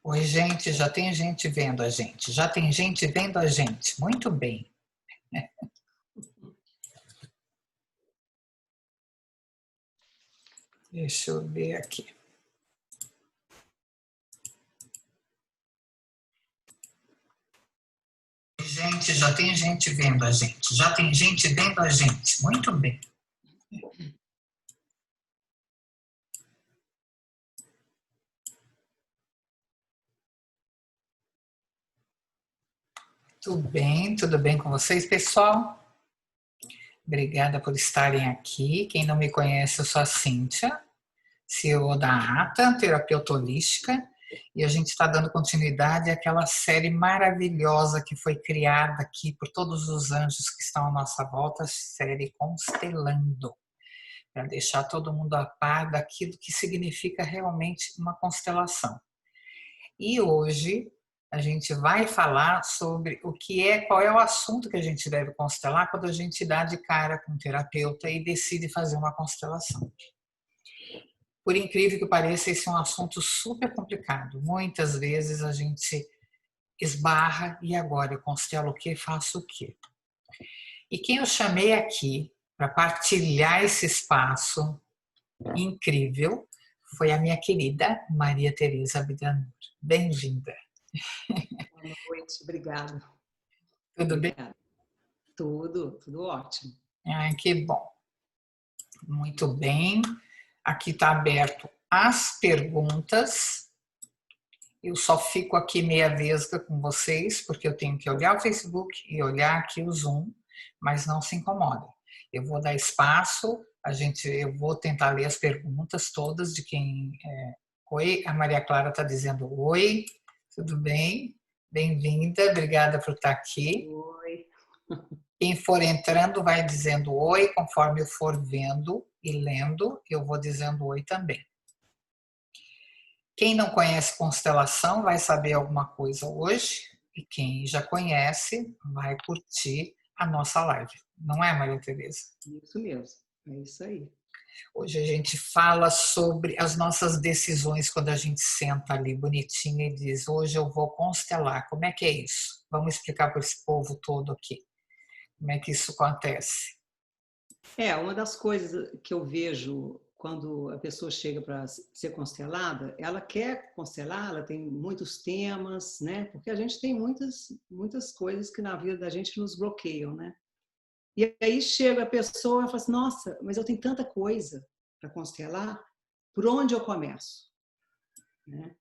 Oi, gente, já tem gente vendo a gente. Já tem gente vendo a gente. Muito bem. Deixa eu ver aqui. Gente, já tem gente vendo a gente. Já tem gente vendo a gente. Muito bem. Tudo bem com vocês, pessoal? Obrigada por estarem aqui. Quem não me conhece, eu sou a Cíntia, CEO da ATA, terapeuta holística, e a gente está dando continuidade àquela série maravilhosa que foi criada aqui por todos os anjos que estão à nossa volta, a série Constelando, para deixar todo mundo a par daquilo que significa realmente uma constelação. E hoje a gente vai falar sobre o que é, qual é o assunto que a gente deve constelar quando a gente dá de cara com um terapeuta e decide fazer uma constelação. Por incrível que pareça, esse é um assunto super complicado. Muitas vezes a gente esbarra e agora eu constelo o quê? Faço o quê? E quem eu chamei aqui para partilhar esse espaço incrível foi a minha querida Maria Tereza Abdanur. Bem-vinda. Boa noite, obrigada. Tudo bem? Obrigada. Tudo ótimo. Ai, que bom. Muito bem. Aqui está aberto as perguntas. Eu só fico aqui meia vesga com vocês, porque eu tenho que olhar o Facebook e olhar aqui o Zoom, mas não se incomodem. Eu vou dar espaço, eu vou tentar ler as perguntas todas de quem. Oi, a Maria Clara está dizendo oi, tudo bem? Bem-vinda, obrigada por estar aqui. Oi. Quem for entrando vai dizendo oi, conforme eu for vendo e lendo, eu vou dizendo oi também. Quem não conhece constelação vai saber alguma coisa hoje, e quem já conhece vai curtir a nossa live. Não é, Maria Tereza? Isso mesmo, é isso aí. Hoje a gente fala sobre as nossas decisões quando a gente senta ali bonitinha e diz: hoje eu vou constelar. Como é que é isso? Vamos explicar para esse povo todo aqui. Como é que isso acontece? Uma das coisas que eu vejo quando a pessoa chega para ser constelada, ela quer constelar, ela tem muitos temas, né? Porque a gente tem muitas coisas que na vida da gente nos bloqueiam, né? E aí chega a pessoa e fala assim, nossa, mas eu tenho tanta coisa para constelar, por onde eu começo? Né?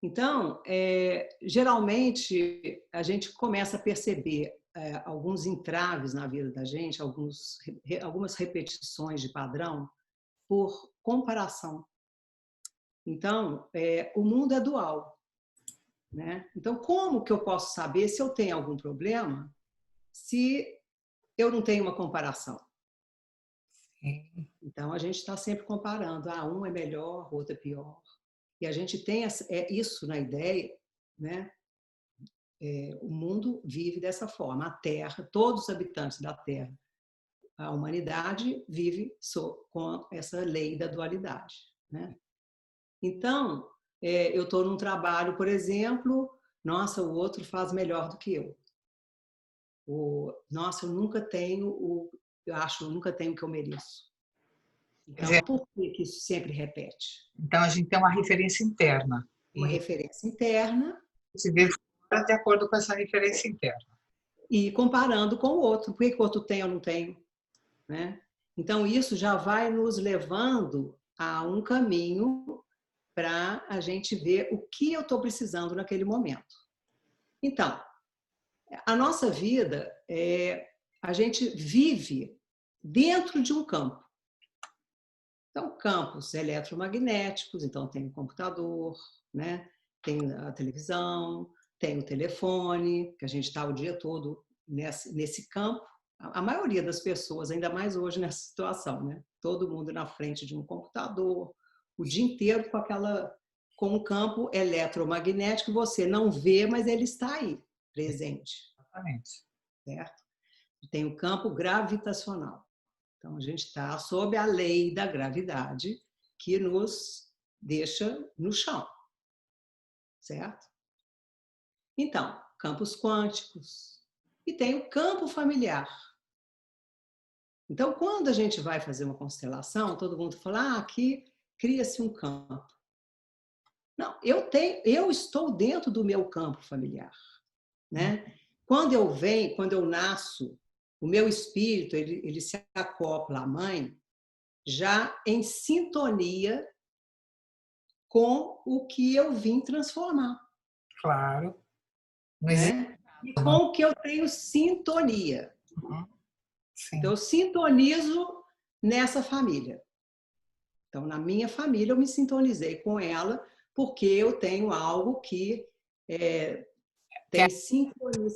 Então, geralmente, a gente começa a perceber alguns entraves na vida da gente, algumas repetições de padrão, por comparação. Então, o mundo é dual. Né? Então, como que eu posso saber se eu tenho algum problema se eu não tenho uma comparação? Então, a gente está sempre comparando. Um é melhor, o outro é pior. E a gente tem isso na ideia, né? O mundo vive dessa forma. A Terra, todos os habitantes da Terra, a humanidade vive com essa lei da dualidade. Né? Então, eu estou num trabalho, por exemplo, nossa, o outro faz melhor do que eu. Nossa, eu nunca tenho eu nunca tenho o que eu mereço. Então, por que isso sempre repete? Então a gente tem uma referência interna. Uma referência interna. Se vê fora de acordo com essa referência interna. E comparando com o outro. Por que o outro tem ou não tem? Né? Então, isso já vai nos levando a um caminho para a gente ver o que eu estou precisando naquele momento. Então, a nossa vida, a gente vive dentro de um campo. Então, campos eletromagnéticos, então tem o computador, né? Tem a televisão, tem o telefone, que a gente está o dia todo nesse campo. A maioria das pessoas, ainda mais hoje nessa situação, né? Todo mundo na frente de um computador, o dia inteiro com um campo eletromagnético, você não vê, mas ele está aí, presente. Exatamente. Certo? Tem o campo gravitacional. Então, a gente está sob a lei da gravidade que nos deixa no chão. certo? Então, campos quânticos. E tem o campo familiar. Então, quando a gente vai fazer uma constelação, todo mundo fala, aqui cria-se um campo. Não, eu estou dentro do meu campo familiar, né? Quando eu nasço, o meu espírito, ele se acopla à mãe já em sintonia com o que eu vim transformar, Claro. Não existe. né? E com o que eu tenho sintonia. Então, Sim. eu sintonizo nessa família. Então, na minha família, eu me sintonizei com ela porque eu tenho algo que tem sintonia,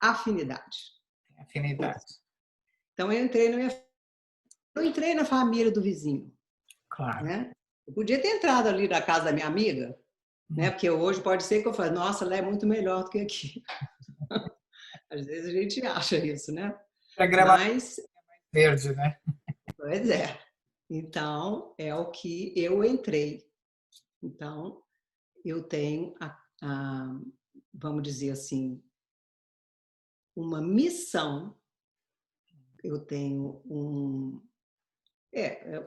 afinidade. Afinidade. Então, eu entrei na família do vizinho, Claro. né? Eu podia ter entrado ali na casa da minha amiga, né? Porque hoje pode ser que eu fale, nossa, ela é muito melhor do que aqui. Às vezes a gente acha isso, né? A grama Mas, verde, né? pois é. Então, é o que eu entrei. Então, eu tenho, vamos dizer assim, uma missão. Eu tenho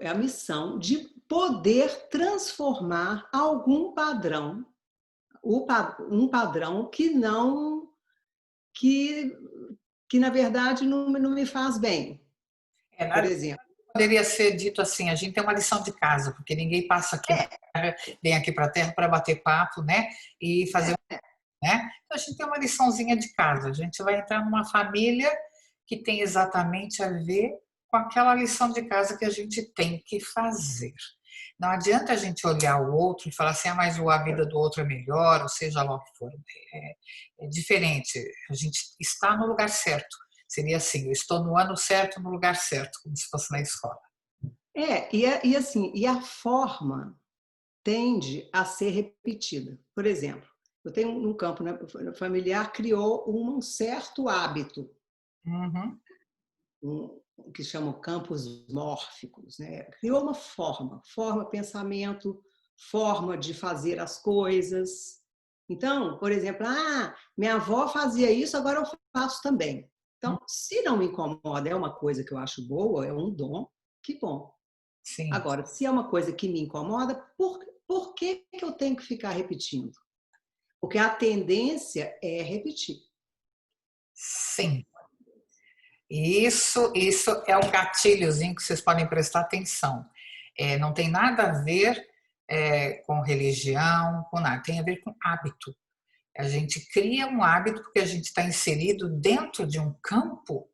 a missão de poder transformar algum padrão, um padrão que não, que, que na verdade não me faz bem. Por Na exemplo, poderia ser dito assim, a gente tem uma lição de casa, porque ninguém passa aqui, vem aqui para a Terra para bater papo, né? E fazer, né? Então a gente tem uma liçãozinha de casa. A gente vai entrar numa família que tem exatamente a ver com aquela lição de casa que a gente tem que fazer. Não adianta a gente olhar o outro e falar assim, mas a vida do outro é melhor, ou seja lá o que for. É diferente. A gente está no lugar certo. Seria assim, eu estou no ano certo, no lugar certo, como se fosse na escola. e a forma tende a ser repetida. Por exemplo, eu tenho um campo familiar criou um certo hábito, Uhum. o que chamam campos mórficos, né? Criou uma forma, pensamento, forma de fazer as coisas. Então, por exemplo, minha avó fazia isso, agora eu faço também. Então, se não me incomoda, é uma coisa que eu acho boa, é um dom, que bom. Sim, Agora, se é uma coisa que me incomoda, por que eu tenho que ficar repetindo? Porque a tendência é repetir. sim. Isso é um gatilhozinho que vocês podem prestar atenção. Não tem nada a ver com religião, com nada, tem a ver com hábito. A gente cria um hábito porque a gente está inserido dentro de um campo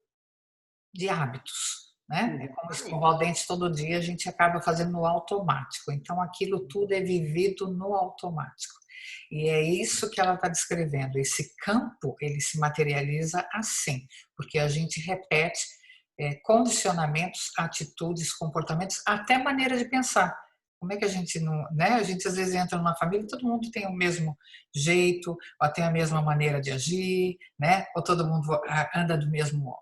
de hábitos, né? É como Exatamente. escovar o dente todo dia, a gente acaba fazendo no automático. Então, aquilo tudo é vivido no automático. E é isso que ela está descrevendo. Esse campo, ele se materializa assim, porque a gente repete condicionamentos, atitudes, comportamentos, até maneira de pensar. Como é que a gente não, né? A gente às vezes entra numa família e todo mundo tem o mesmo jeito, ou tem a mesma maneira de agir, né? Ou todo mundo anda do mesmo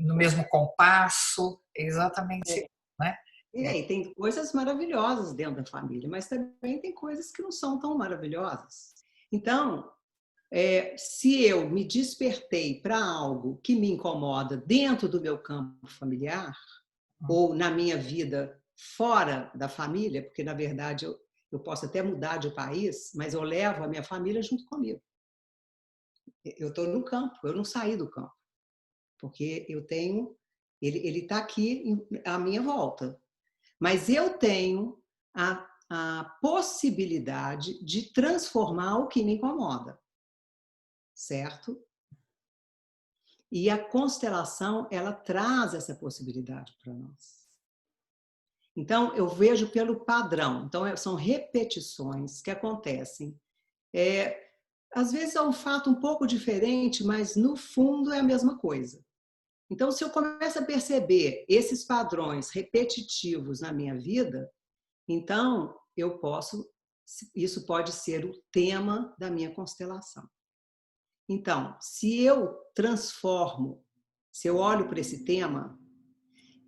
no mesmo compasso, exatamente, né? E aí, tem coisas maravilhosas dentro da família, mas também tem coisas que não são tão maravilhosas. Então, se eu me despertei para algo que me incomoda dentro do meu campo familiar, ou na minha vida fora da família, porque, na verdade, eu posso até mudar de país, mas eu levo a minha família junto comigo. Eu estou no campo, eu não saí do campo, porque eu tenho, ele está aqui à minha volta. Mas eu tenho a possibilidade de transformar o que me incomoda, certo? E a constelação, ela traz essa possibilidade para nós. Então, eu vejo pelo padrão. Então, são repetições que acontecem. Às vezes é um fato um pouco diferente, mas no fundo é a mesma coisa. Então, se eu começo a perceber esses padrões repetitivos na minha vida, então isso pode ser o tema da minha constelação. Então, se eu transformo, se eu olho para esse tema,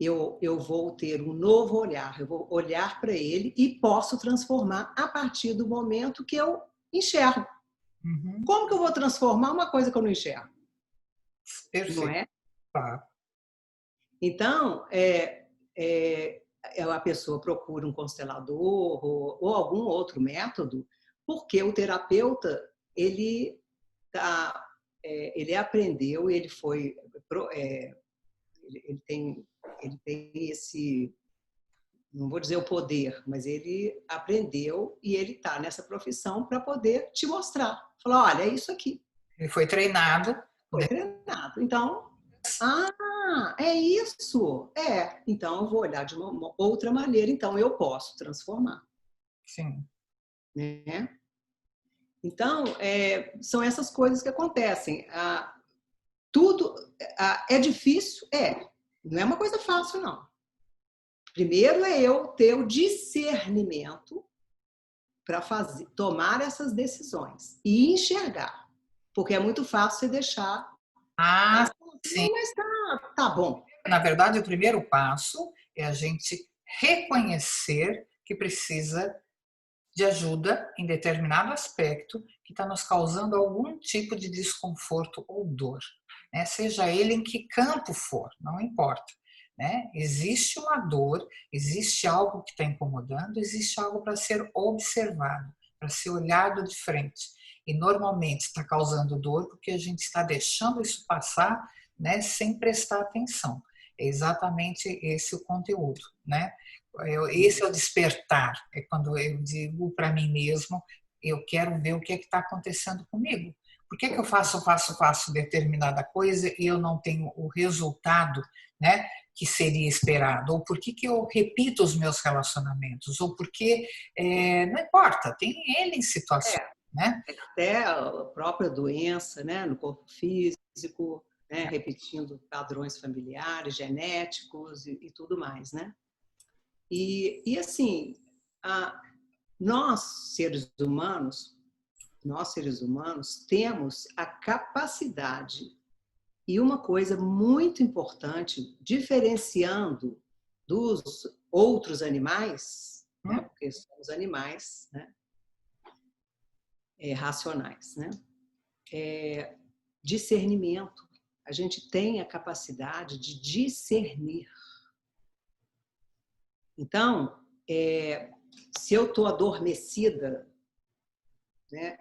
eu vou ter um novo olhar, eu vou olhar para ele e posso transformar a partir do momento que eu enxergo. Uhum. Como que eu vou transformar uma coisa que eu não enxergo? Perfeito. Não é? Tá. Então, a pessoa procura um constelador ou algum outro método, porque o terapeuta, ele aprendeu, ele tem esse, não vou dizer o poder, mas ele aprendeu e ele está nessa profissão para poder te mostrar. Falar, olha, é isso aqui. Ele foi treinado, Foi né? treinado. Então, é isso. Então eu vou olhar de uma outra maneira, então eu posso transformar, Sim. né? Então, são essas coisas que acontecem. Tudo é difícil? Não é uma coisa fácil, não. Primeiro é eu ter o discernimento para tomar essas decisões e enxergar. Porque é muito fácil você deixar. Ah, sim. Não, mas tá bom. Na verdade, o primeiro passo é a gente reconhecer que precisa de ajuda em determinado aspecto que está nos causando algum tipo de desconforto ou dor, né? Seja ele em que campo for, não importa. Né? Existe uma dor, existe algo que está incomodando, existe algo para ser observado, para ser olhado de frente. E normalmente está causando dor porque a gente está deixando isso passar, né, sem prestar atenção. É exatamente esse o conteúdo, né? Esse é o despertar, é quando eu digo para mim mesmo, eu quero ver o que é que está acontecendo comigo. Por que eu faço determinada coisa e eu não tenho o resultado, né, que seria esperado? Ou por que eu repito os meus relacionamentos? Ou porque, não importa, tem N situações, né? Até a própria doença, né, no corpo físico, né, repetindo padrões familiares, genéticos e tudo mais, né? E assim, nós seres humanos, temos a capacidade e uma coisa muito importante, diferenciando dos outros animais, né, porque somos animais, né, racionais, né? Discernimento. A gente tem a capacidade de discernir. Então, se eu estou adormecida, né,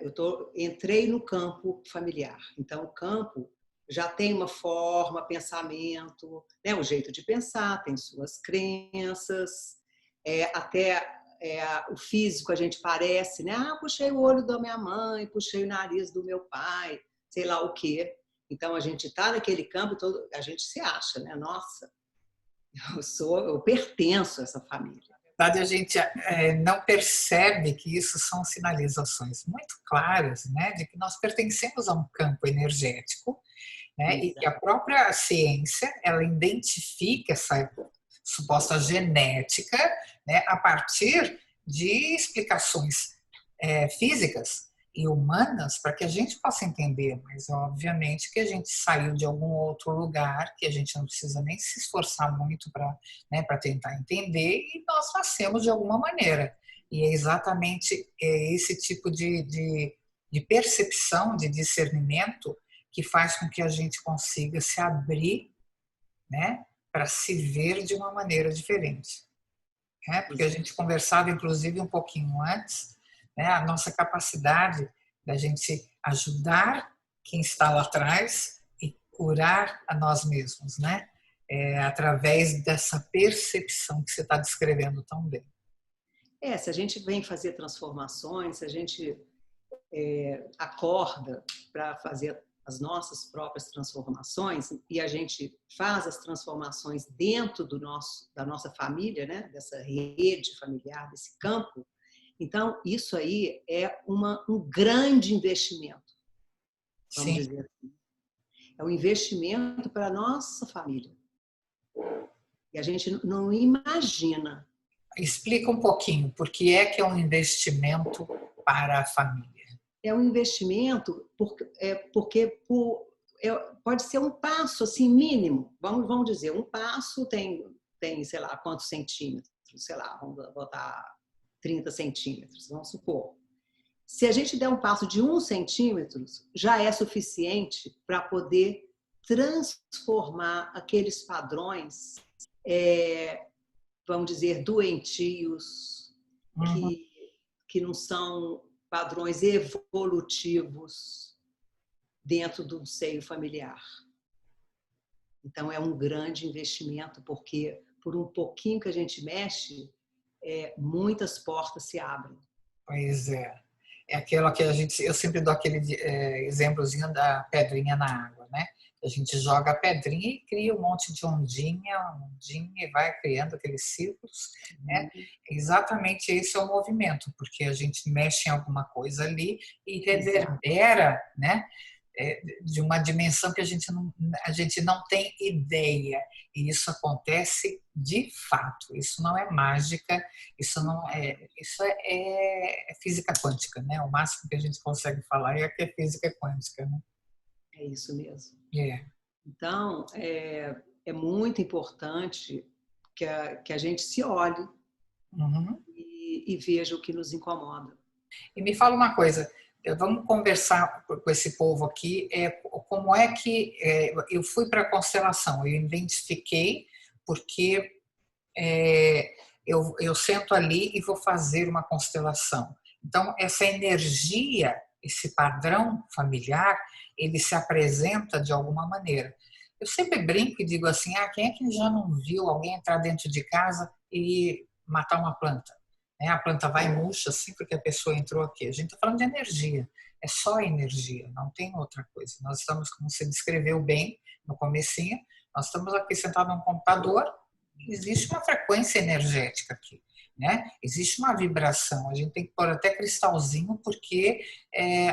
entrei no campo familiar. Então, o campo já tem uma forma, pensamento, né, um jeito de pensar, tem suas crenças, o físico a gente parece, né? Puxei o olho da minha mãe, puxei o nariz do meu pai, sei lá o quê. Então, a gente está naquele campo, a gente se acha, né? Nossa, eu pertenço a essa família. Na verdade, a gente não percebe que isso são sinalizações muito claras, né, de que nós pertencemos a um campo energético, né, e que a própria ciência ela identifica essa suposta genética, né, a partir de explicações físicas e humanas para que a gente possa entender, mas obviamente que a gente saiu de algum outro lugar que a gente não precisa nem se esforçar muito para, né, para tentar entender e nós nascemos de alguma maneira. E é exatamente esse tipo de percepção, de discernimento que faz com que a gente consiga se abrir, né, para se ver de uma maneira diferente. Né? Porque a gente conversava, inclusive, um pouquinho antes, né, a nossa capacidade da gente ajudar quem está lá atrás e curar a nós mesmos, né? Através dessa percepção que você está descrevendo tão bem. Se a gente vem fazer transformações, se a gente acorda para fazer as nossas próprias transformações e a gente faz as transformações dentro da nossa família, né? Dessa rede familiar, desse campo, então isso aí é um grande investimento, vamos Sim. dizer assim. É um investimento para a nossa família. E a gente não imagina. Explica um pouquinho, por que é um investimento para a família? É um investimento porque pode ser um passo assim mínimo. Vamos dizer, um passo tem sei lá quantos centímetros, sei lá, vamos botar 30 centímetros, vamos supor. Se a gente der um passo de 1 centímetro, já é suficiente para poder transformar aqueles padrões, vamos dizer, doentios, Uhum. que não são padrões evolutivos dentro do seio familiar. Então, é um grande investimento, porque por um pouquinho que a gente mexe, muitas portas se abrem. Pois é. É aquela que eu sempre dou aquele exemplozinho da pedrinha na água, né? A gente joga a pedrinha e cria um monte de ondinha, ondinha, e vai criando aqueles círculos, né? Exatamente esse é o movimento, porque a gente mexe em alguma coisa ali e reverbera, né? De uma dimensão que a gente não tem ideia. E isso acontece de fato. Isso não é mágica, isso é física quântica, né? O máximo que a gente consegue falar é que é física quântica, né? É isso mesmo. É. Então, é muito importante que a gente se olhe Uhum. e veja o que nos incomoda. E me fala uma coisa, vamos conversar com esse povo aqui, como é que eu fui para a constelação, eu identifiquei porque eu sento ali e vou fazer uma constelação. Então, essa energia, esse padrão familiar, ele se apresenta de alguma maneira. Eu sempre brinco e digo assim, quem é que já não viu alguém entrar dentro de casa e matar uma planta? A planta vai e murcha assim porque a pessoa entrou aqui. A gente está falando de energia, é só energia, não tem outra coisa. Nós estamos, como você descreveu bem no comecinho, nós estamos aqui sentados num computador, existe uma frequência energética aqui, né? Existe uma vibração, a gente tem que pôr até cristalzinho porque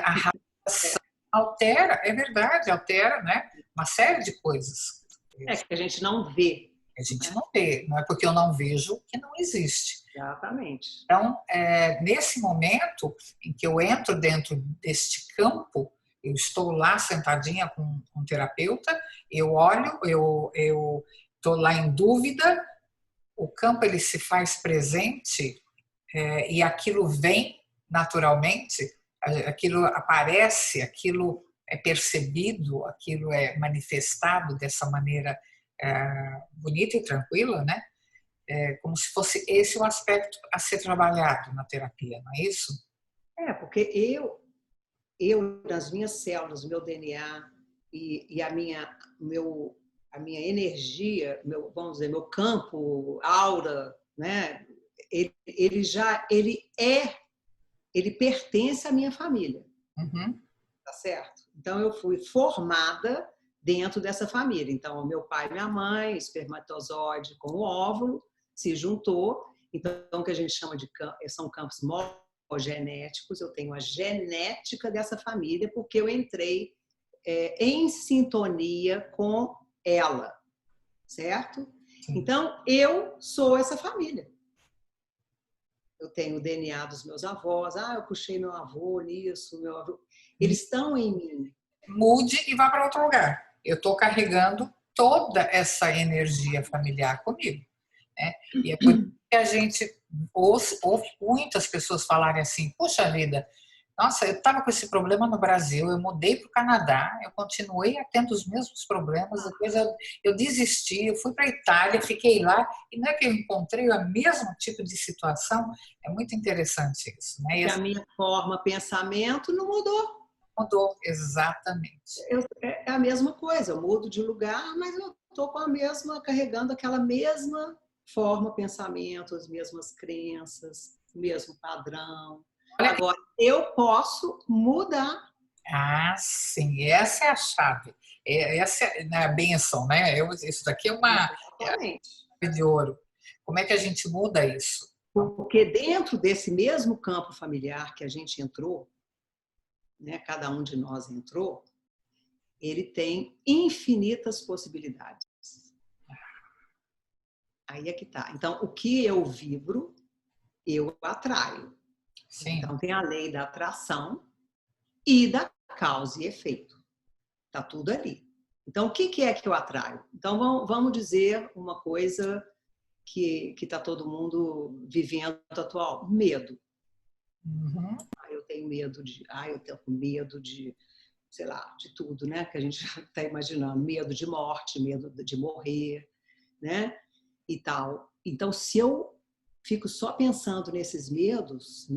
a radiação altera, é verdade, altera, né? Uma série de coisas. Que a gente não vê. A gente não vê, não é porque eu não vejo que não existe. Exatamente. Então, nesse momento em que eu entro dentro deste campo, eu estou lá sentadinha com um terapeuta, eu olho, eu estou lá em dúvida, o campo ele se faz presente e aquilo vem naturalmente, aquilo aparece, aquilo é percebido, aquilo é manifestado dessa maneira bonita e tranquila, né? Como se fosse esse o aspecto a ser trabalhado na terapia, não é isso? Porque nas minhas células, meu DNA e a minha energia, vamos dizer, meu campo, aura, né? Ele pertence à minha família, Uhum. tá certo? Então eu fui formada dentro dessa família. Então meu pai e minha mãe, espermatozoide com o óvulo, se juntou. Então o que a gente chama são campos genéticos, eu tenho a genética dessa família porque eu entrei em sintonia com ela, certo? Sim. Então, eu sou essa família. Eu tenho o DNA dos meus avós, eu puxei meu avô nisso, meu avô. Eles estão em mim. Mude e vá para outro lugar. Eu estou carregando toda essa energia familiar comigo, né? E é por isso que a gente ouve muitas pessoas falarem assim, puxa vida, nossa, eu estava com esse problema no Brasil, eu mudei para o Canadá, eu continuei tendo os mesmos problemas, depois eu desisti, eu fui para a Itália, fiquei lá, e não é que eu encontrei o mesmo tipo de situação, é muito interessante isso, né? E a minha forma, pensamento não mudou. Mudou, exatamente. É a mesma coisa, eu mudo de lugar, mas eu estou carregando aquela mesma forma, pensamento, as mesmas crenças, o mesmo padrão. Agora, eu posso mudar. Sim, essa é a chave. Essa é a benção, né? Isso daqui é uma chave de ouro. Como é que a gente muda isso? Porque dentro desse mesmo campo familiar que a gente entrou, né, cada um de nós entrou, ele tem infinitas possibilidades. Aí é que tá. Então, o que eu vibro, eu atraio. Sim. Então, tem a lei da atração e da causa e efeito. Tá tudo ali. Então, o que é que eu atraio? Então, vamos dizer uma coisa que está todo mundo vivendo atual: medo. Uhum. tenho medo eu tenho medo de, sei lá, de tudo, né? Que a gente está imaginando, medo de morte, medo de morrer, né? E tal. Então, se eu fico só pensando nesses medos,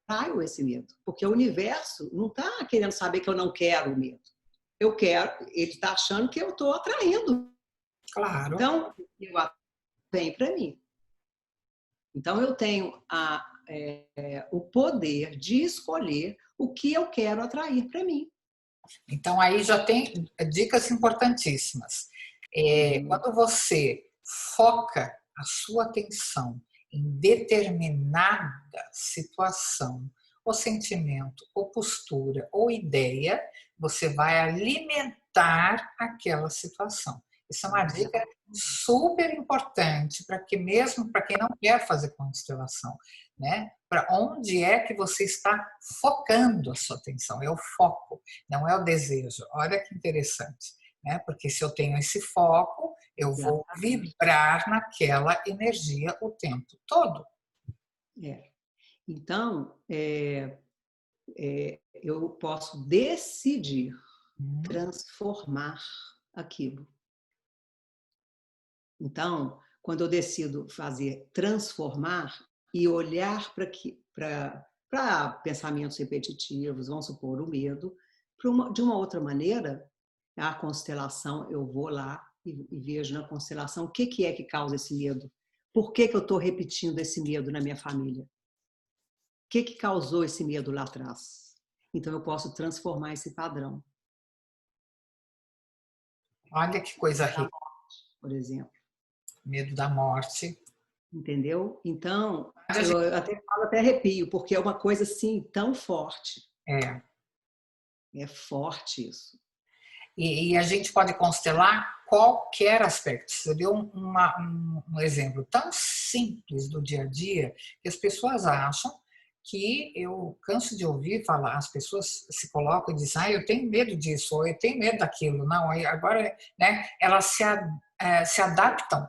traio esse medo, porque o universo não está querendo saber que eu não quero o medo. Eu quero, ele está achando que eu estou atraindo. Claro. Então, vem para mim. Então, eu tenho o poder de escolher o que eu quero atrair para mim. Então, aí já tem dicas importantíssimas. Quando você foca a sua atenção em determinada situação, ou sentimento, ou postura, ou ideia, você vai alimentar aquela situação. Isso é uma dica super importante para que mesmo para quem não quer fazer constelação, né? Para onde é que você está focando a sua atenção? É o foco, não é o desejo. Olha que interessante, né? Porque se eu tenho esse foco, eu vou vibrar naquela energia o tempo todo. Então, eu posso decidir transformar aquilo. Então, quando eu decido fazer transformar e olhar para pensamentos repetitivos, vamos supor, o medo, de uma outra maneira, a constelação, eu vou lá e vejo na constelação o que é que causa esse medo. Por que eu estou repetindo esse medo na minha família? O que causou esse medo lá atrás? Então, eu posso transformar esse padrão. Olha que coisa rica. Por exemplo. Medo da morte. Entendeu? Então, eu até arrepio, porque é uma coisa assim tão forte. É. É forte isso. E a gente pode constelar qualquer aspecto. Você deu um exemplo tão simples do dia a dia que as pessoas acham que eu canso de ouvir falar, as pessoas se colocam e dizem, eu tenho medo disso, ou eu tenho medo daquilo. Não, agora, né, elas se adaptam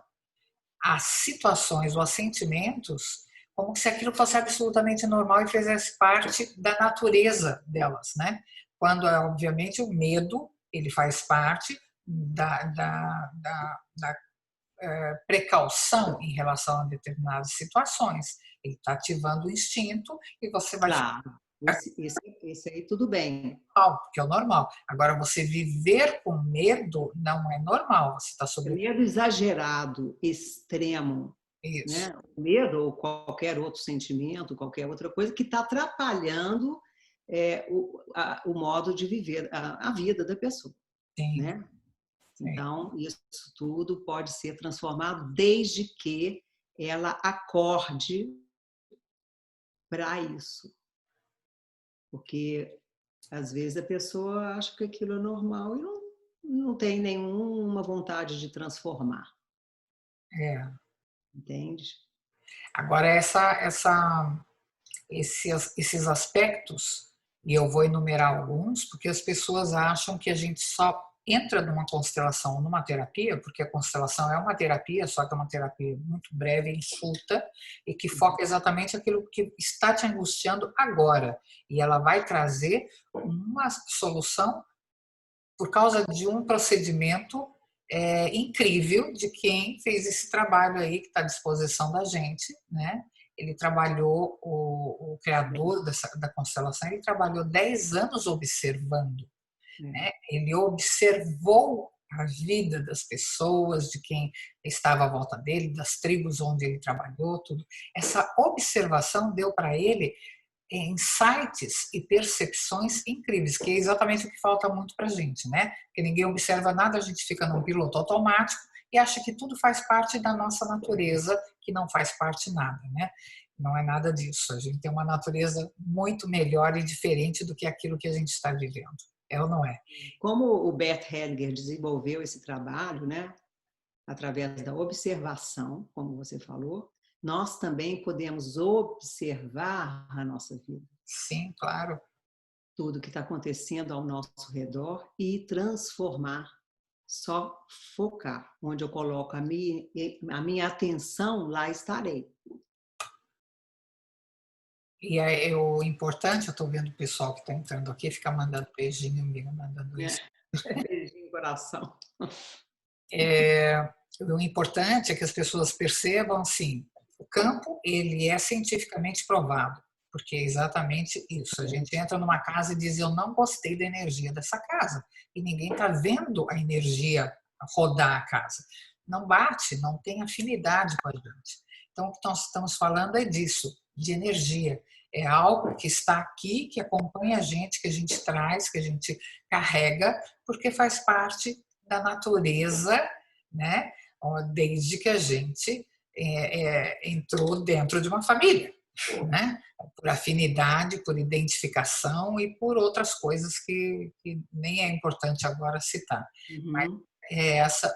às situações ou a sentimentos como se aquilo fosse absolutamente normal e fizesse parte da natureza delas, né? Quando, obviamente, o medo ele faz parte da precaução em relação a determinadas situações. Ele está ativando o instinto e você vai Claro, esse aí tudo bem. porque é o normal. Agora, você viver com medo não é normal. Você está sobre Medo exagerado, extremo, isso. né? Medo ou qualquer outro sentimento, qualquer outra coisa que está atrapalhando o modo de viver a vida da pessoa, Sim, né? sim. Então, isso tudo pode ser transformado desde que ela acorde para isso. Porque, às vezes, a pessoa acha que aquilo é normal e não tem nenhuma vontade de transformar. É. Entende? Agora, esses aspectos, e eu vou enumerar alguns, porque as pessoas acham que a gente só entra numa constelação, numa terapia, porque a constelação é uma terapia, só que é uma terapia muito breve, enxuta, e que foca exatamente aquilo que está te angustiando agora. E ela vai trazer uma solução por causa de um procedimento incrível de quem fez esse trabalho aí que está à disposição da gente, né? Ele trabalhou, o criador da constelação, ele trabalhou 10 anos observando, né? Ele observou a vida das pessoas, de quem estava à volta dele, das tribos onde ele trabalhou, tudo. Essa observação deu para ele insights e percepções incríveis, que é exatamente o que falta muito para a gente, né? Porque ninguém observa nada, a gente fica num piloto automático e acha que tudo faz parte da nossa natureza, que não faz parte nada, né? Não é nada disso. A gente tem uma natureza muito melhor e diferente do que aquilo que a gente está vivendo. É ou não é? Como o Bert Hellinger desenvolveu esse trabalho, né? Através da observação, como você falou, nós também podemos observar a nossa vida. Sim, claro. Tudo que está acontecendo ao nosso redor e transformar. Só focar. Onde eu coloco a minha atenção, lá estarei. o importante, eu estou vendo o pessoal que está entrando aqui, fica mandando beijinho, amiga, mandando isso. Beijinho, coração. O importante é que as pessoas percebam, assim, o campo, ele é cientificamente provado, porque é exatamente isso. A gente entra numa casa e diz, eu não gostei da energia dessa casa, e ninguém está vendo a energia rodar a casa. Não bate, não tem afinidade com a gente. Então, o que nós estamos falando é disso, de energia. É algo que está aqui, que acompanha a gente, que a gente traz, que a gente carrega, porque faz parte da natureza, né? Desde que a gente entrou dentro de uma família, né? Por afinidade, por identificação e por outras coisas que nem é importante agora citar. Mas Uhum.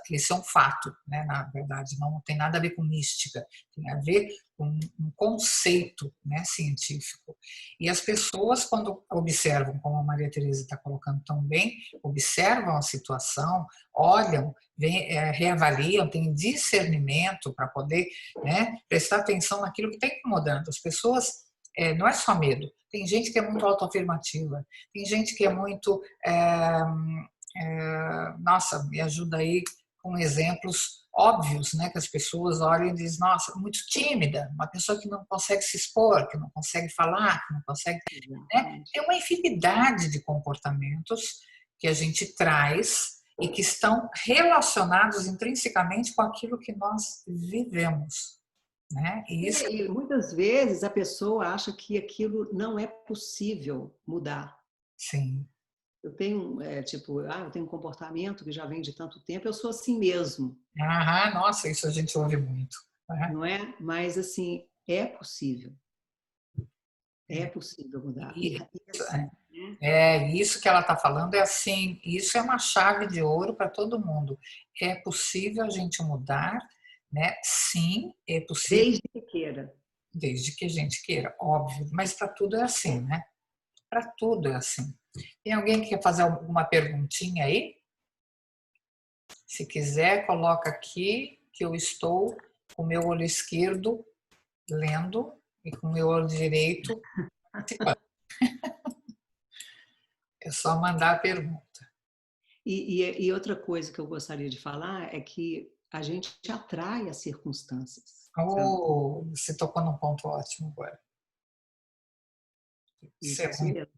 esse é um fato, né? Na verdade, não tem nada a ver com mística, tem a ver com um conceito, né, científico. E as pessoas, quando observam, como a Maria Tereza está colocando tão bem, observam a situação, olham, reavaliam, têm discernimento para poder, né, prestar atenção naquilo que está incomodando. As pessoas, não é só medo, tem gente que é muito autoafirmativa, tem gente que é muito nossa, me ajuda aí com exemplos óbvios, né, que as pessoas olham e dizem, nossa, muito tímida, uma pessoa que não consegue se expor, que não consegue falar, que não consegue, né? Exatamente. Tem uma infinidade de comportamentos que a gente traz e que estão relacionados intrinsecamente com aquilo que nós vivemos, né? E isso, E muitas vezes a pessoa acha que aquilo não é possível mudar. sim. Eu tenho, eu tenho um comportamento que já vem de tanto tempo, eu sou assim mesmo, Ah, nossa, isso a gente ouve muito, né? não é? Mas, assim, é possível mudar. E, E assim, né? isso que ela está falando é assim, isso é uma chave de ouro para todo mundo. É possível a gente mudar, né? Sim, é possível, Desde que queira. desde que a gente queira, óbvio. Mas para tudo é assim, né? Para tudo é assim. Tem alguém que quer fazer alguma perguntinha aí? Se quiser, coloca aqui que eu estou com o meu olho esquerdo lendo e com o meu olho direito participando. É só mandar a pergunta. E outra coisa que eu gostaria de falar é que a gente atrai as circunstâncias, sabe? Oh, você tocou num ponto ótimo agora. Isso é Isso muito. mesmo.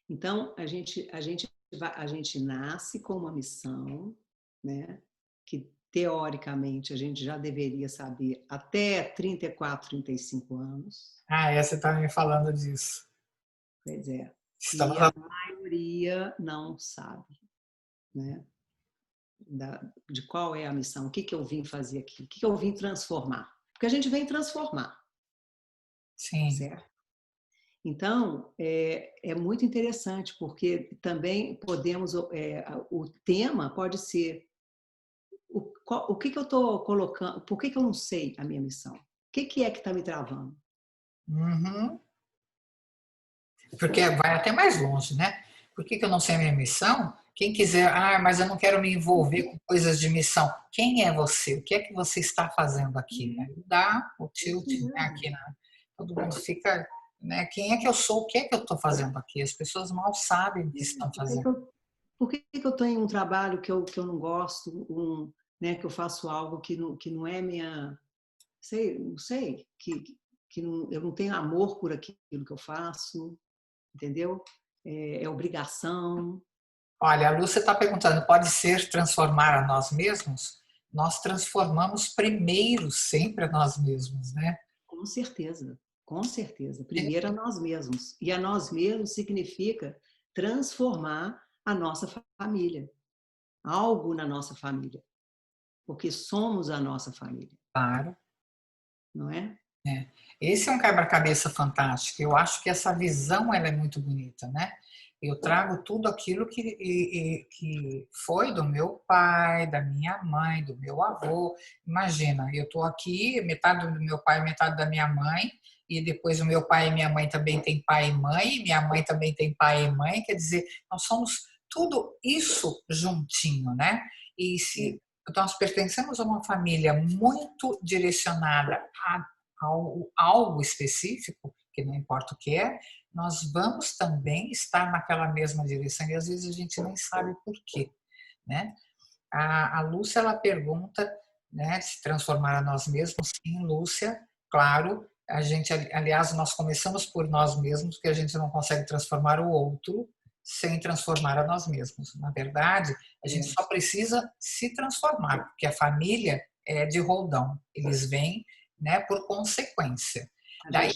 Então, a gente nasce com uma missão, né? Que teoricamente a gente já deveria saber até 34, 35 anos. Ah, você está me falando disso. Pois é. E Estamos a maioria não sabe, né? De qual é a missão, o que que eu vim fazer aqui, o que que eu vim transformar. Porque a gente vem transformar, sim. certo? Então, é muito interessante, porque também podemos, o tema pode ser o que que eu estou colocando, por que que eu não sei a minha missão? O que é que está me travando? Uhum. Porque vai até mais longe, né? Por que que eu não sei a minha missão? Quem quiser, mas eu não quero me envolver com coisas de missão. Quem é você? O que é que você está fazendo aqui? Né? Dá o tilt, Isso né? mesmo. Aqui, né? Todo mundo fica, né? Quem é que eu sou? O que é que eu estou fazendo aqui? As pessoas mal sabem o que estão fazendo. Por que que eu tenho um trabalho que eu não gosto, né, que eu faço algo que não é minha, não sei, que não, eu não tenho amor por aquilo que eu faço, entendeu? É obrigação. Olha, a Lúcia está perguntando, pode ser transformar a nós mesmos? Nós transformamos primeiro sempre a nós mesmos, né? Com certeza, com certeza. Primeiro a nós mesmos. E a nós mesmos significa transformar a nossa família, algo na nossa família, porque somos a nossa família, Claro. não é? É. Esse é um quebra-cabeça fantástico. Eu acho que essa visão ela é muito bonita, né? Eu trago tudo aquilo que foi do meu pai, da minha mãe, do meu avô. Imagina, eu estou aqui, metade do meu pai, metade da minha mãe, e depois o meu pai e minha mãe também têm pai e mãe, e minha mãe também tem pai e mãe. Quer dizer, nós somos tudo isso juntinho, né? E É. se nós pertencemos a uma família muito direcionada a algo específico, que não importa o que é, nós vamos também estar naquela mesma direção e às vezes a gente nem sabe por quê, né? A Lúcia, ela pergunta, né, se transformar a nós mesmos. Sim, Lúcia, claro, a gente, aliás, nós começamos por nós mesmos, porque a gente não consegue transformar o outro sem transformar a nós mesmos. Na verdade, a gente só precisa se transformar, porque a família é de roldão, eles vêm, né, por consequência. A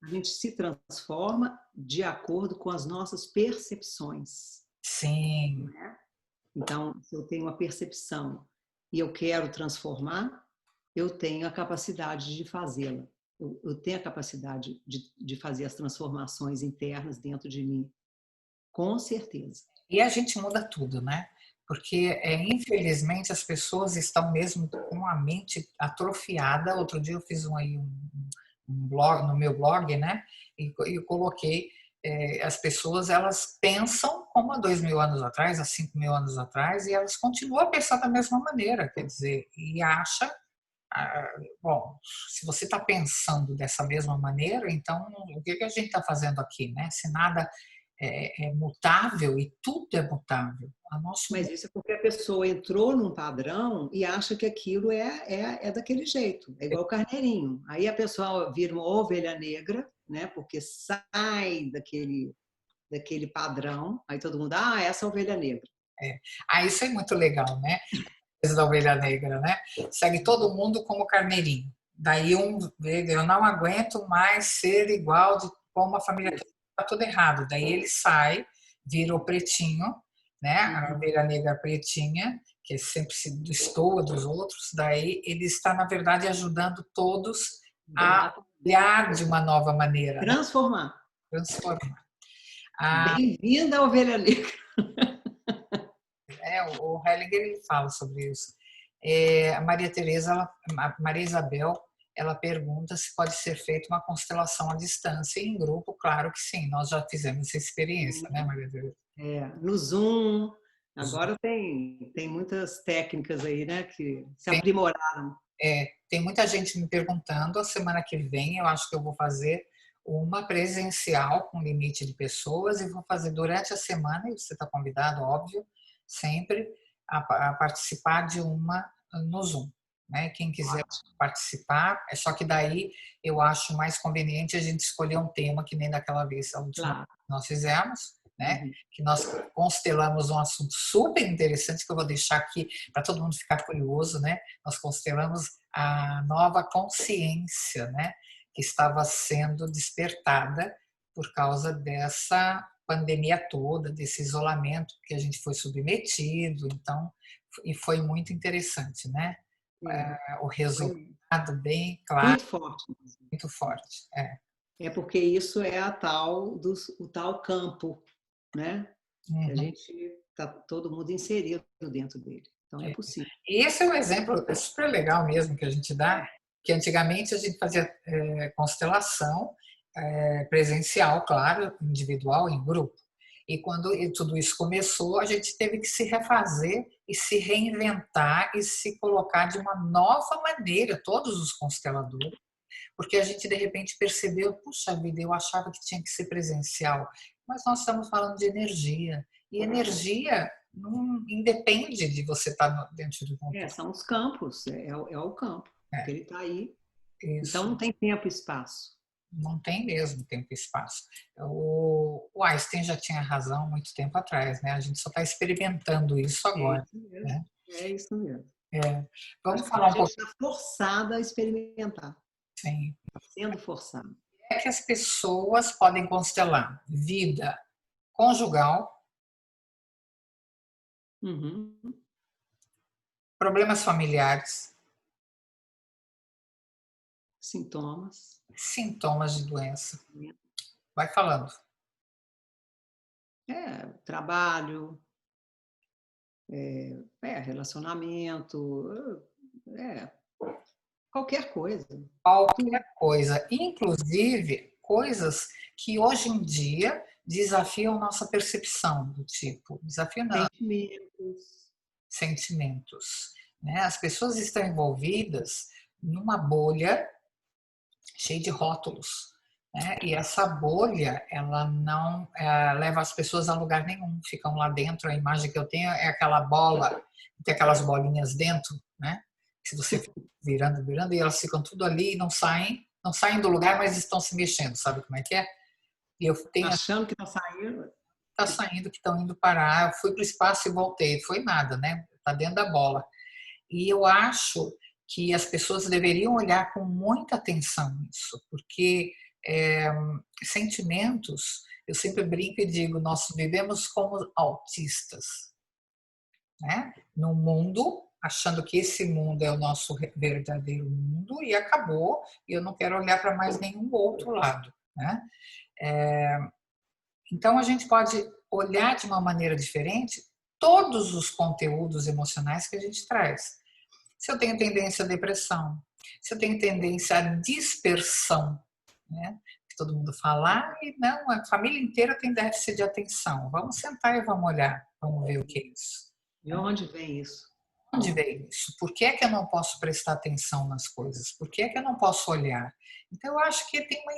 gente se transforma de acordo com as nossas percepções. Sim. Então, se eu tenho uma percepção e eu quero transformar, eu tenho a capacidade de fazê-la. Eu tenho a capacidade de fazer as transformações internas dentro de mim, com certeza. E a gente muda tudo, né? Porque, infelizmente, as pessoas estão mesmo com a mente atrofiada. Outro dia eu fiz um blog, no meu blog, né? E eu coloquei, as pessoas, elas pensam como há 2.000 anos atrás, há 5.000 anos atrás, e elas continuam a pensar da mesma maneira, quer dizer, e acha, bom, se você está pensando dessa mesma maneira, então o que a gente está fazendo aqui, né? Se nada é mutável e tudo é mutável. Mas isso é porque a pessoa entrou num padrão e acha que aquilo é daquele jeito, é igual o carneirinho. Aí a pessoa vira uma ovelha negra, né? Porque sai daquele padrão, aí todo mundo, essa é a ovelha negra. Isso é muito legal, né? Coisa da ovelha negra, né? Segue todo mundo como carneirinho. Daí eu não aguento mais ser igual de como a família está tudo errado. Daí ele sai, vira o pretinho, né? A ovelha negra pretinha, que sempre se destoa dos outros. Daí ele está, na verdade, ajudando todos a olhar de uma nova maneira, né? Transformar. Transformar. Bem-vinda à ovelha negra. O Hellinger ele fala sobre isso. A Maria Tereza, a Maria Isabel, ela pergunta se pode ser feita uma constelação à distância e em grupo. Claro que sim, nós já fizemos essa experiência, né, Maria Tereza? No Zoom. Agora tem muitas técnicas aí, né, que se aprimoraram. Tem muita gente me perguntando. A semana que vem eu acho que eu vou fazer uma presencial com limite de pessoas e vou fazer durante a semana, e você está convidado, óbvio, sempre a participar de uma no Zoom, né? Quem quiser participar, só que daí eu acho mais conveniente a gente escolher um tema, que nem daquela vez, a última que nós fizemos, né? Que nós constelamos um assunto super interessante que eu vou deixar aqui para todo mundo ficar curioso, né? Nós constelamos a nova consciência, né? Que estava sendo despertada por causa dessa pandemia toda, desse isolamento que a gente foi submetido. Então, e foi muito interessante, né? O resultado bem claro. Muito forte. Muito forte. É porque isso é o tal campo, né? Que a gente está todo mundo inserido dentro dele. Então é possível. E esse é um exemplo super legal mesmo que a gente dá, que antigamente a gente fazia constelação presencial, claro, individual, em grupo. E quando tudo isso começou, a gente teve que se refazer e se reinventar e se colocar de uma nova maneira, todos os consteladores, porque a gente de repente percebeu, puxa vida, eu achava que tinha que ser presencial, mas nós estamos falando de energia, e energia não independe de você estar dentro do computador. São os campos, é o campo, porque ele está aí. Isso. Então não tem tempo e espaço. Não tem mesmo tempo e espaço. O Einstein já tinha razão muito tempo atrás, né? A gente só está experimentando isso agora. É isso mesmo. Vamos falar um pouco. A gente está forçada a experimentar. Sim. Sendo forçada. É que as pessoas podem constelar vida conjugal, problemas familiares, sintomas de doença. Vai falando. Trabalho, relacionamento, qualquer coisa. Qualquer coisa, inclusive coisas que hoje em dia desafiam nossa percepção, do tipo, desafio não, sentimentos. Né? As pessoas estão envolvidas numa bolha cheia de rótulos. né? E essa bolha, ela não leva as pessoas a lugar nenhum, ficam lá dentro. A imagem que eu tenho é aquela bola, tem aquelas bolinhas dentro, né? Se você fica virando, virando, e elas ficam tudo ali e não saem do lugar, mas estão se mexendo, sabe como é que é? E eu tenho Achando que está saindo. tá saindo, que estão indo parar. Eu fui para o espaço e voltei, foi nada, né? Tá dentro da bola. E eu acho que as pessoas deveriam olhar com muita atenção nisso, porque é, sentimentos, eu sempre brinco e digo, nós vivemos como autistas, né? No mundo, achando que esse mundo é o nosso verdadeiro mundo e acabou, e eu não quero olhar para mais nenhum outro lado, né? Então a gente pode olhar de uma maneira diferente todos os conteúdos emocionais que a gente traz. Se eu tenho tendência à depressão, se eu tenho tendência à dispersão, né? Que todo mundo fala, e não, a família inteira tem déficit de atenção. Vamos sentar e vamos olhar, vamos ver o que é isso. De onde vem isso? Onde vem isso? Por que é que eu não posso prestar atenção nas coisas? Por que é que eu não posso olhar? Então, eu acho que tem uma.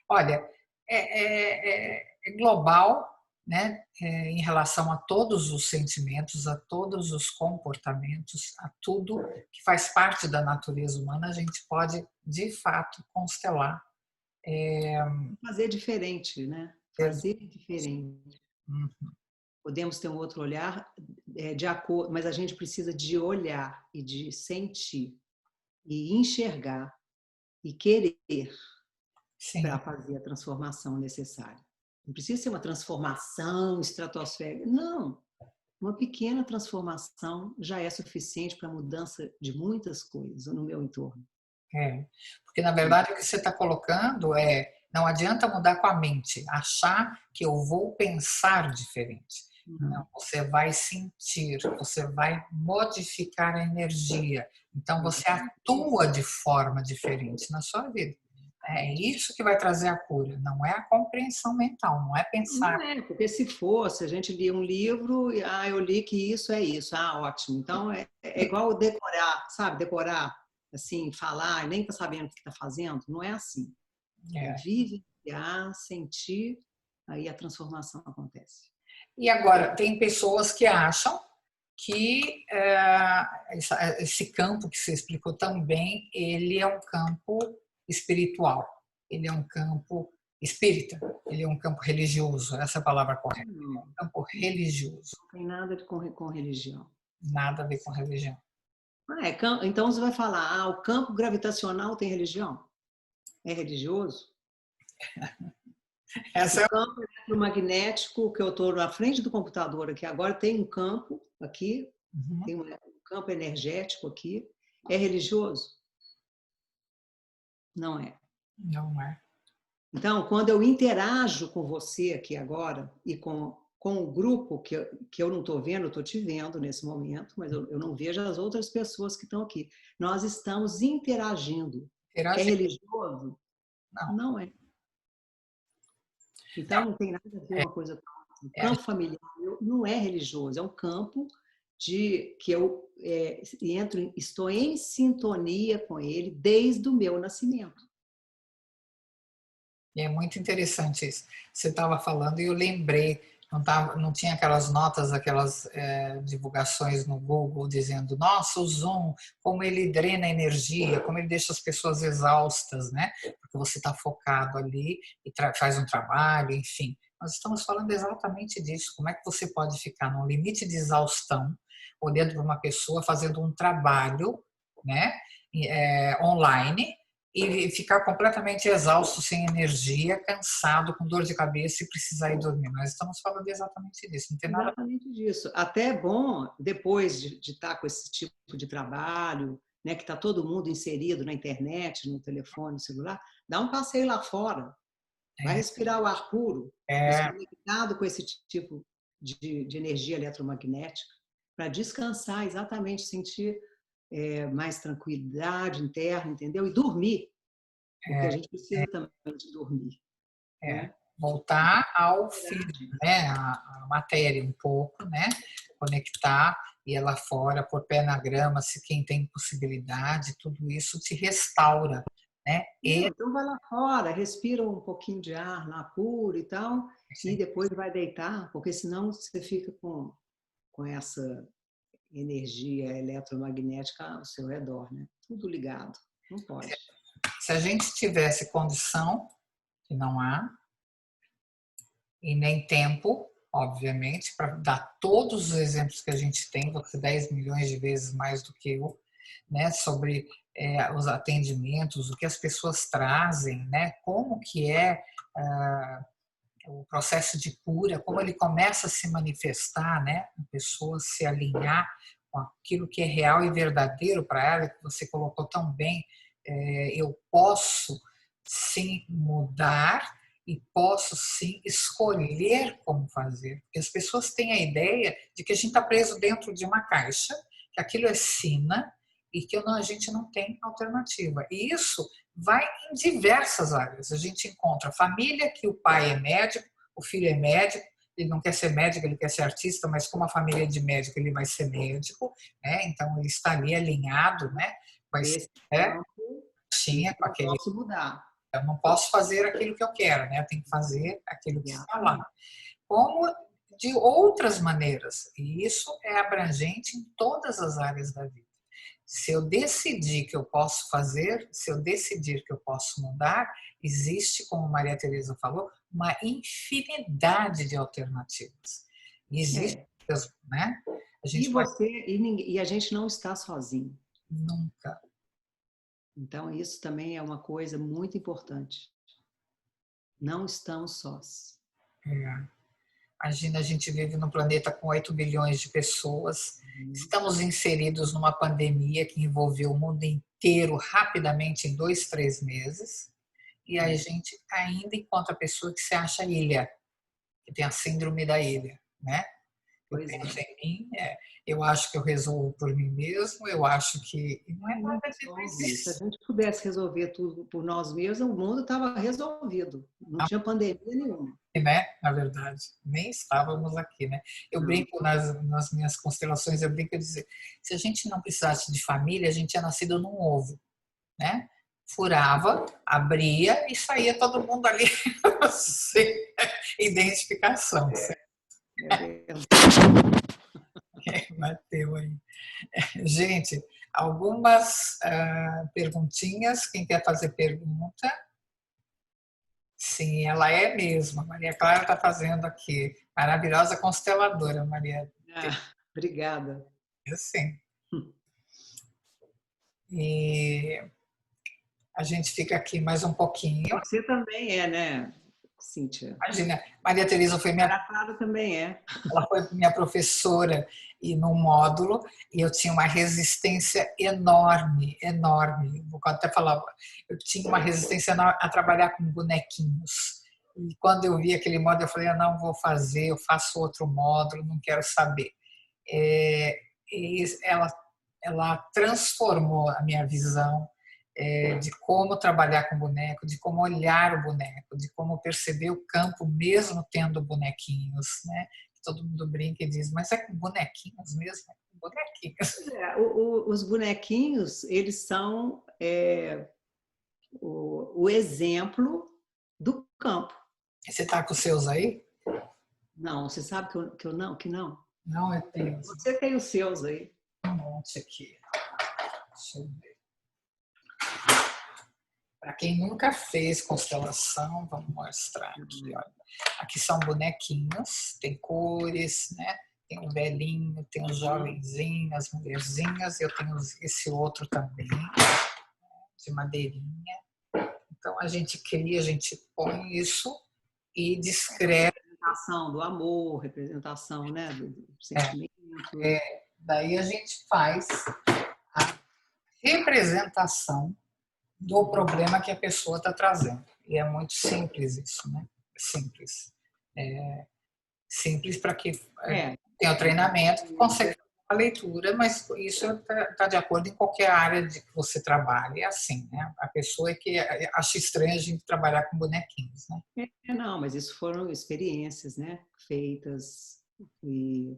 Olha, é global, né? Em relação a todos os sentimentos, a todos os comportamentos, a tudo que faz parte da natureza humana, a gente pode, de fato, constelar. Fazer diferente, né? Fazer diferente. Podemos ter um outro olhar de acordo, mas a gente precisa de olhar e de sentir e enxergar e querer para fazer a transformação necessária. Não precisa ser uma transformação estratosférica, não. Uma pequena transformação já é suficiente para a mudança de muitas coisas no meu entorno. Porque na verdade o que você está colocando não adianta mudar com a mente, achar que eu vou pensar diferente. Não, você vai sentir, você vai modificar a energia. Então você atua de forma diferente na sua vida. É isso que vai trazer a cura, não é a compreensão mental, não é pensar. Não é, porque se fosse, a gente lia um livro e eu li que isso é isso, ótimo. Então é igual decorar, sabe? Decorar, assim, falar e nem tá sabendo o que está fazendo. Não é assim. Vivenciar, sentir, aí a transformação acontece. E agora, tem pessoas que acham que esse campo que você explicou tão bem, ele é um campo espiritual, ele é um campo espírita, ele é um campo religioso, essa é a palavra correta, é um campo religioso. Não tem nada com religião. Nada a ver com religião. Então você vai falar, o campo gravitacional tem religião? É religioso? O campo eletromagnético, que eu estou na frente do computador aqui agora, tem um campo aqui, tem um campo energético aqui. É religioso? Não é. Não é. Então, quando eu interajo com você aqui agora e com o grupo que eu não estou vendo, eu estou te vendo nesse momento, mas eu não vejo as outras pessoas que estão aqui. Nós estamos interagindo. É religioso? Não. Não é. Então, não tem nada a ver uma coisa com a outra. O campo familiar não é religioso, é um campo que eu estou em sintonia com ele desde o meu nascimento. É muito interessante isso. Você estava falando e eu lembrei, não tinha aquelas notas, aquelas divulgações no Google dizendo, nossa, o Zoom, como ele drena energia, como ele deixa as pessoas exaustas, né? Porque você está focado ali e faz um trabalho, enfim. Nós estamos falando exatamente disso. Como é que você pode ficar num limite de exaustão, olhando para uma pessoa fazendo um trabalho, né? Online, e ficar completamente exausto, sem energia, cansado, com dor de cabeça e precisar ir dormir. Nós estamos falando exatamente disso, não tem nada. Exatamente disso. Até é bom, depois de estar com esse tipo de trabalho, né, que está todo mundo inserido na internet, no telefone, no celular, dá um passeio lá fora. Vai respirar o ar puro, desconectado com esse tipo de energia eletromagnética, para descansar, exatamente, sentir mais tranquilidade interna, entendeu? E dormir, porque a gente precisa também de dormir. Né? Voltar ao físico, né? A matéria um pouco, né? Conectar, ir lá fora, pôr pé na grama, se quem tem possibilidade, tudo isso te restaura, né? Não, então vai lá fora, respira um pouquinho de ar lá puro e tal, e depois vai deitar, porque senão você fica com essa energia eletromagnética ao seu redor, né? Tudo ligado. Não pode. Se a gente tivesse condição, que não há, e nem tempo, obviamente, para dar todos os exemplos que a gente tem, você 10 milhões de vezes mais do que eu, né, sobre os atendimentos, o que as pessoas trazem, né, como que é o processo de cura, como ele começa a se manifestar, né, a pessoa se alinhar com aquilo que é real e verdadeiro para ela, que você colocou tão bem, eu posso sim mudar e posso sim escolher como fazer. Porque as pessoas têm a ideia de que a gente está preso dentro de uma caixa, que aquilo é sina e que a gente não tem alternativa. E isso vai em diversas áreas. A gente encontra família que o pai é médico, o filho é médico, ele não quer ser médico, ele quer ser artista, mas como a família é de médico, ele vai ser médico, né? Então ele está ali alinhado, né? Mas Esse campo, tinha com eu aquele, posso mudar. eu não posso fazer aquilo que eu quero, né? Eu tenho que fazer aquilo que está lá. Como de outras maneiras, e isso é abrangente em todas as áreas da vida. Se eu decidir que eu posso fazer, se eu decidir que eu posso mudar, existe, como Maria Tereza falou, uma infinidade de alternativas. Existe, né? A gente pode E a gente não está sozinho. nunca. Então, isso também é uma coisa muito importante. Não estamos sós. Imagina, a gente vive num planeta com 8 bilhões de pessoas, estamos inseridos numa pandemia que envolveu o mundo inteiro rapidamente em 2, 3 meses, e a gente ainda encontra pessoa que se acha ilha, que tem a síndrome da ilha, né? Eu penso em mim, eu acho que eu resolvo por mim mesmo, eu acho que não é Não nada de resolve. Se a gente pudesse resolver tudo por nós mesmos, o mundo estava resolvido. Não tinha pandemia nenhuma. né? Na verdade, nem estávamos aqui, né? Eu Não. brinco nas minhas constelações, eu brinco a dizer, se a gente não precisasse de família, a gente tinha nascido num ovo, né? Furava, abria e saía todo mundo ali sem identificação. É verdade. Bateu aí. Gente, algumas perguntinhas. Quem quer fazer pergunta? Sim, ela é mesmo. A Maria Clara está fazendo aqui. Maravilhosa consteladora, Maria. Obrigada. Sim. E a gente fica aqui mais um pouquinho. Você também é, né, Cíntia? Imagina, Maria Tereza foi minha, Clara também é. ela foi minha professora e no módulo, e eu tinha uma resistência enorme, enorme. Vou até falar, eu tinha uma resistência enorme a trabalhar com bonequinhos. E quando eu vi aquele módulo, eu falei, eu não vou fazer, eu faço outro módulo, não quero saber. E ela transformou a minha visão de como trabalhar com boneco, de como olhar o boneco, de como perceber o campo mesmo tendo bonequinhos, né? Todo mundo brinca e diz, mas é com bonequinhos mesmo? É com bonequinhos. Os bonequinhos, eles são o exemplo do campo. Você está com os seus aí? Não, você sabe que não? Não, eu tenho. Você tem os seus aí. Um monte aqui. Deixa eu ver. Para quem nunca fez constelação, vamos mostrar aqui. Olha. Aqui são bonequinhos, tem cores, né? Tem o velhinho, tem os jovenzinhos, as mulherzinhas, eu tenho esse outro também, de madeirinha. Então a gente cria, a gente põe isso e descreve. Representação do amor, representação, né, do sentimento. Daí a gente faz a representação do problema que a pessoa está trazendo. E é muito simples isso, né? Simples. Simples para que tenha o treinamento, que consegue a leitura, mas isso está de acordo em qualquer área de que você trabalhe. É assim, né? A pessoa é que acha estranho a gente trabalhar com bonequinhos, né? Não, mas isso foram experiências, né? Feitas e...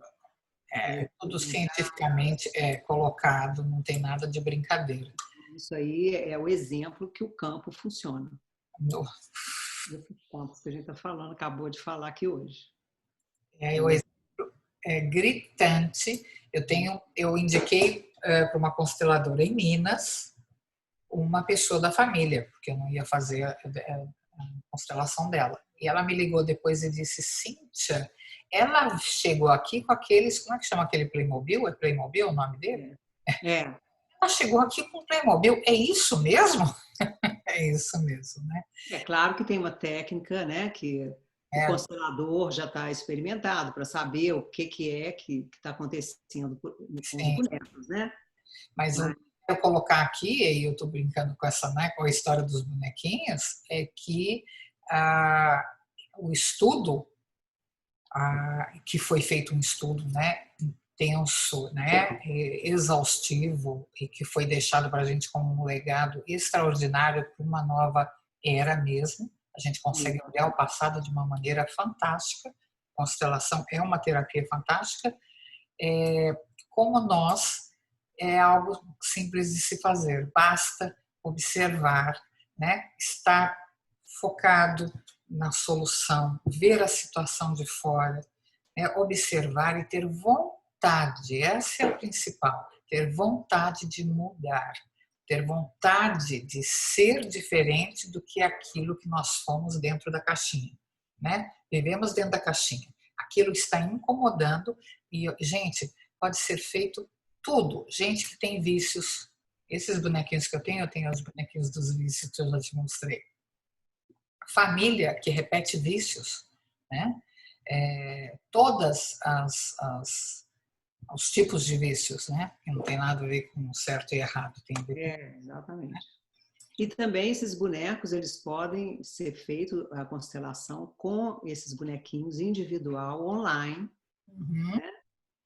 Tudo cientificamente colocado, não tem nada de brincadeira. Isso aí é o exemplo que o campo funciona. No- Esse campo que a gente está falando, acabou de falar aqui hoje. o exemplo é gritante. Eu indiquei para uma consteladora em Minas uma pessoa da família, porque eu não ia fazer a constelação dela. E ela me ligou depois e disse: Cíntia, ela chegou aqui com aqueles, como é que chama aquele Playmobil? É Playmobil o nome dele? É. Ela chegou aqui com Playmobil. É isso mesmo? É isso mesmo, né? É claro que tem uma técnica, né, que o É, constelador já está experimentado para saber o que é que está acontecendo com os sim. bonecos, né? Mas o Mas, que eu colocar aqui, e eu estou brincando com essa, né, com a história dos bonequinhos, é que ah, o estudo, que foi feito um estudo, né, intenso, né, exaustivo, e que foi deixado para a gente como um legado extraordinário para uma nova era mesmo. A gente consegue olhar o passado de uma maneira fantástica. Constelação é uma terapia fantástica. Como nós, é algo simples de se fazer, basta observar, né? Estar focado na solução, ver a situação de fora, né? Observar e ter vontade, essa é a principal, ter vontade de mudar, ter vontade de ser diferente do que aquilo que nós fomos dentro da caixinha, né? Vivemos dentro da caixinha, aquilo está incomodando e, gente, pode ser feito tudo. Gente que tem vícios, esses bonequinhos que eu tenho os bonequinhos dos vícios que eu já te mostrei. Família que repete vícios, né? Todas os tipos de vícios, né? Que não tem nada a ver com certo e errado, tem a ver com... exatamente. E também esses bonecos, eles podem ser feito a constelação com esses bonequinhos individual, online. Uhum.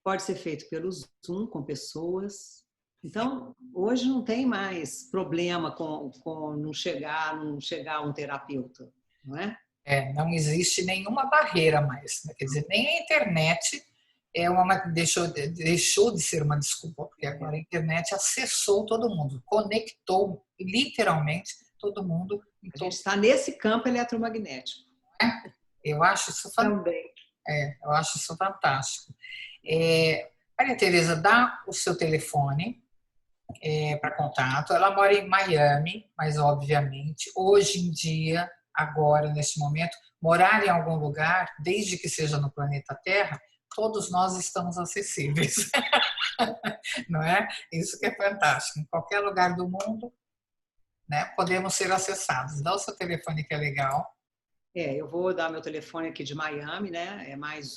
Pode ser feito pelo Zoom com pessoas. Então, hoje não tem mais problema com não chegar um terapeuta, não é? Não existe nenhuma barreira mais, né? Quer dizer, nem a internet deixou de ser uma desculpa, porque agora a internet acessou todo mundo, conectou literalmente todo mundo. A gente está nesse campo eletromagnético. Eu acho isso fantástico. Também. Eu acho isso fantástico. Maria Tereza, dá o seu telefone para contato. Ela mora em Miami, mas obviamente, hoje em dia, agora, neste momento, morar em algum lugar, desde que seja no planeta Terra, todos nós estamos acessíveis. Não é? Isso que é fantástico. Em qualquer lugar do mundo, né, podemos ser acessados. Dá o seu telefone que é legal. Eu vou dar meu telefone aqui de Miami, né? É mais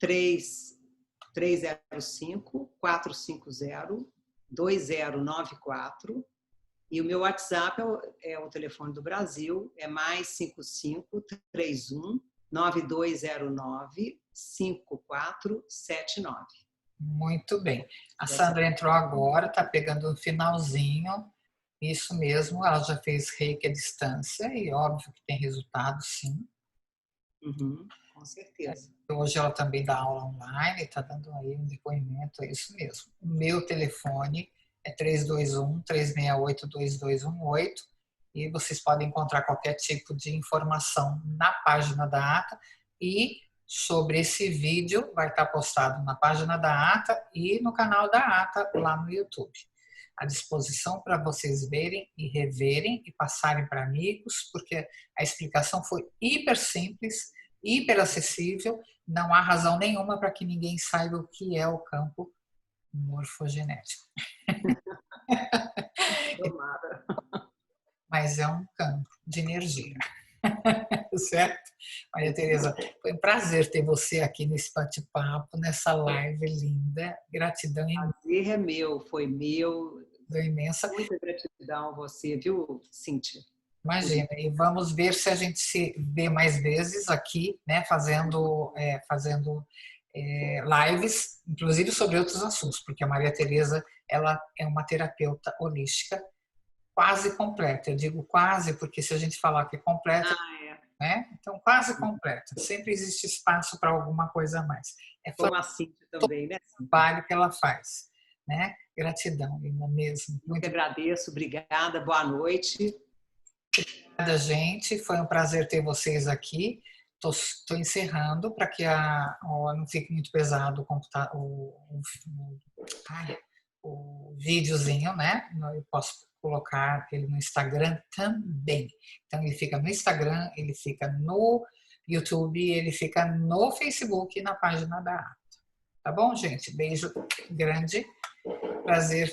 305-450-2094. E o meu WhatsApp é o telefone do Brasil, é mais 55-31-9209-5479. Muito bem. A Sandra entrou agora, está pegando o finalzinho. Isso mesmo, ela já fez reiki à distância e óbvio que tem resultado, sim. Uhum, com certeza. Hoje ela também dá aula online, está dando aí um depoimento, é isso mesmo. O meu telefone é 321-368-2218 e vocês podem encontrar qualquer tipo de informação na página da ATA e sobre esse vídeo vai estar postado na página da ATA e no canal da ATA lá no YouTube. À disposição para vocês verem e reverem e passarem para amigos, porque a explicação foi hiper simples, hiper acessível, não há razão nenhuma para que ninguém saiba o que é o campo morfogenético. Tomada. Mas é um campo de energia. Certo? Maria Tereza, foi um prazer ter você aqui nesse bate-papo, nessa live linda. Gratidão Prazer é meu, foi meu. imensa. Muita gratidão a você, viu, Cíntia? Imagina, e vamos ver se a gente se vê mais vezes aqui, né, fazendo lives, inclusive sobre outros assuntos, porque a Maria Tereza, ela é uma terapeuta holística quase completa. Eu digo quase porque se a gente falar que é completa, né, então quase completa. Sempre existe espaço para alguma coisa a mais. É Como a Cíntia também, né? o trabalho que ela faz. né? Gratidão, Lina, mesmo. Muito agradeço, obrigada, boa noite. Obrigada, gente. Foi um prazer ter vocês aqui. Estou encerrando para que não fique muito pesado o videozinho, né? Eu posso colocar ele no Instagram também. Então, ele fica no Instagram, ele fica no YouTube, ele fica no Facebook e na página da ata. Tá bom, gente? Beijo grande. Prazer